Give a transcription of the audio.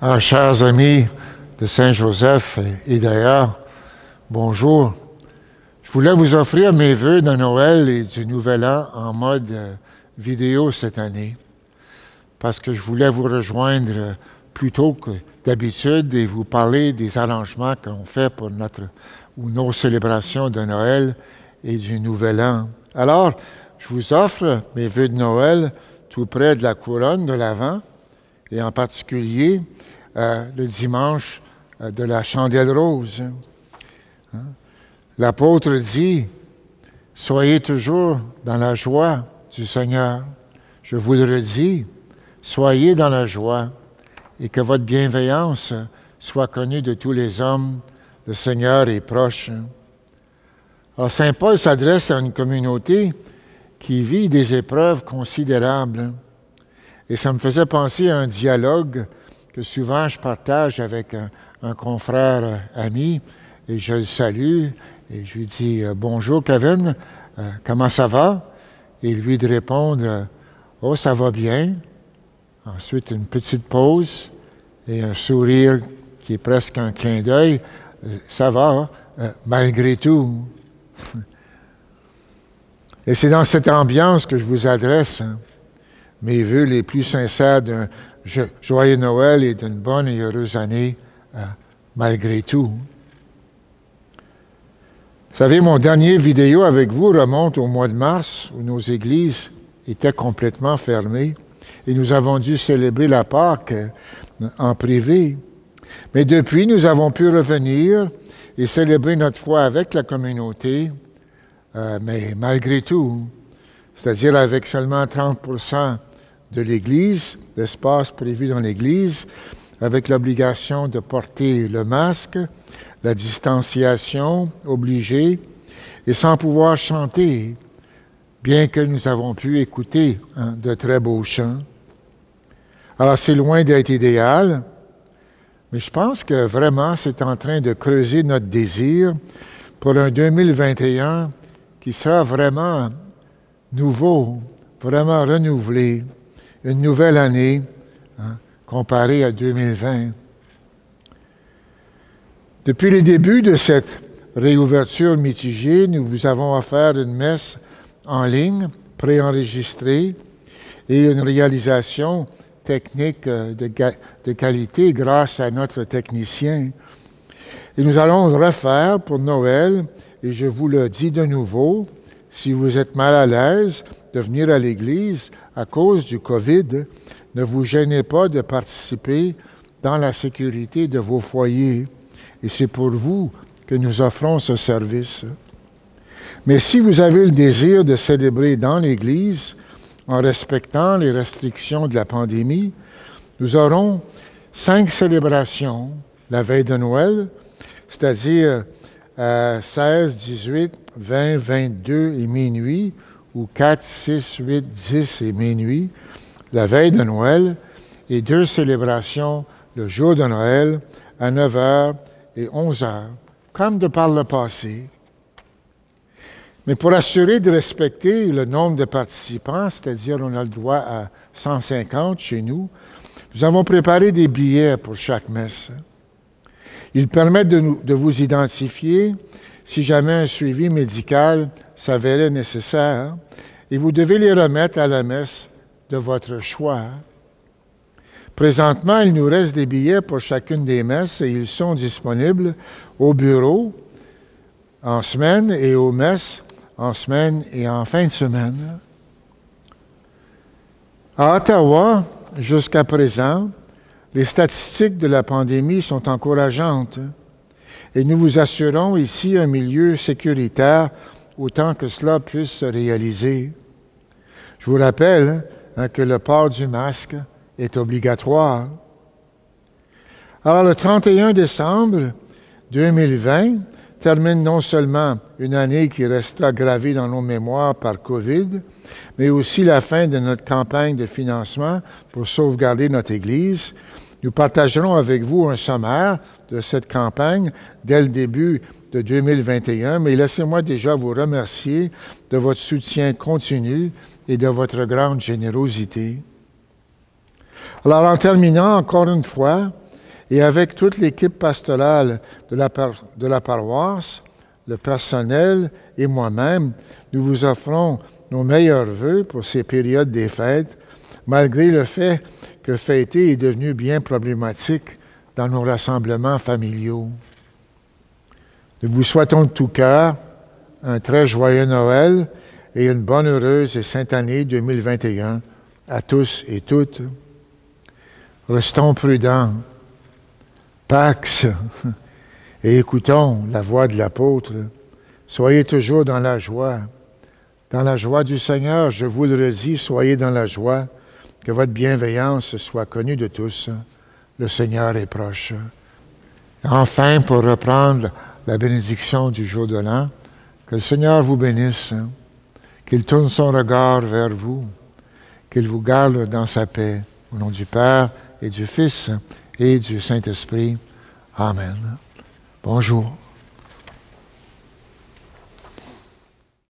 Ah, chers amis de Saint-Joseph et d'ailleurs, bonjour. Je voulais vous offrir mes vœux de Noël et du Nouvel An en mode vidéo cette année, parce que je voulais vous rejoindre plus tôt que d'habitude et vous parler des arrangements qu'on fait pour nos célébrations de Noël et du Nouvel An. Alors, je vous offre mes vœux de Noël tout près de la couronne de l'Avent, et en particulier le dimanche de la chandelle rose. L'apôtre dit, « Soyez toujours dans la joie du Seigneur. » Je vous le redis, soyez dans la joie et que votre bienveillance soit connue de tous les hommes. Le Seigneur est proche. Alors, Saint Paul s'adresse à une communauté qui vit des épreuves considérables. Et ça me faisait penser à un dialogue que souvent je partage avec un confrère ami, et je le salue, et je lui dis « Bonjour Kevin, comment ça va? » Et lui de répondre « Oh, ça va bien. » Ensuite, une petite pause et un sourire qui est presque un clin d'œil. « Ça va, malgré tout. » Et c'est dans cette ambiance que je vous adresse mes vœux les plus sincères d'un joyeux Noël et d'une bonne et heureuse année, malgré tout. Vous savez, mon dernier vidéo avec vous remonte au mois de mars, où nos églises étaient complètement fermées, et nous avons dû célébrer la Pâque en privé. Mais depuis, nous avons pu revenir et célébrer notre foi avec la communauté, mais malgré tout, c'est-à-dire avec seulement 30% de l'Église, l'espace prévu dans l'Église, avec l'obligation de porter le masque, la distanciation obligée, et sans pouvoir chanter, bien que nous avons pu écouter de très beaux chants. Alors, c'est loin d'être idéal, mais je pense que vraiment, c'est en train de creuser notre désir pour un 2021 qui sera vraiment nouveau, vraiment renouvelé, une nouvelle année comparée à 2020. Depuis le début de cette réouverture mitigée, nous vous avons offert une messe en ligne, préenregistrée, et une réalisation technique de qualité grâce à notre technicien. Et nous allons le refaire pour Noël, et je vous le dis de nouveau, si vous êtes mal à l'aise de venir à l'Église à cause du COVID, ne vous gênez pas de participer dans la sécurité de vos foyers. Et c'est pour vous que nous offrons ce service. Mais si vous avez le désir de célébrer dans l'Église, en respectant les restrictions de la pandémie, nous aurons 5 célébrations la veille de Noël, c'est-à-dire 16, 18, 20, 22 et minuit, ou 4, 6, 8, 10 et minuit, la veille de Noël, et 2 célébrations le jour de Noël à 9h et 11h, comme de par le passé. Mais pour assurer de respecter le nombre de participants, c'est-à-dire on a le droit à 150 chez nous, nous avons préparé des billets pour chaque messe. Ils permettent de vous identifier si jamais un suivi médical s'avérait nécessaire, et vous devez les remettre à la messe de votre choix. Présentement, il nous reste des billets pour chacune des messes et ils sont disponibles au bureau en semaine et aux messes en semaine et en fin de semaine. À Ottawa, jusqu'à présent, les statistiques de la pandémie sont encourageantes et nous vous assurons ici un milieu sécuritaire autant que cela puisse se réaliser. Je vous rappelle que le port du masque est obligatoire. Alors, le 31 décembre 2020 termine non seulement une année qui restera gravée dans nos mémoires par COVID, mais aussi la fin de notre campagne de financement pour sauvegarder notre Église. Nous partagerons avec vous un sommaire de cette campagne dès le début de 2021, mais laissez-moi déjà vous remercier de votre soutien continu et de votre grande générosité. Alors, en terminant, encore une fois, et avec toute l'équipe pastorale de la paroisse, le personnel et moi-même, nous vous offrons nos meilleurs vœux pour ces périodes des fêtes, malgré le fait que fêter est devenu bien problématique dans nos rassemblements familiaux. Nous vous souhaitons de tout cœur un très joyeux Noël et une bonne, heureuse et sainte année 2021 à tous et toutes. Restons prudents, pax, et écoutons la voix de l'apôtre. Soyez toujours dans la joie. Dans la joie du Seigneur, je vous le redis, soyez dans la joie, que votre bienveillance soit connue de tous. Le Seigneur est proche. Enfin, pour reprendre la bénédiction du jour de l'an, que le Seigneur vous bénisse, qu'il tourne son regard vers vous, qu'il vous garde dans sa paix. Au nom du Père et du Fils et du Saint-Esprit. Amen. Bonjour.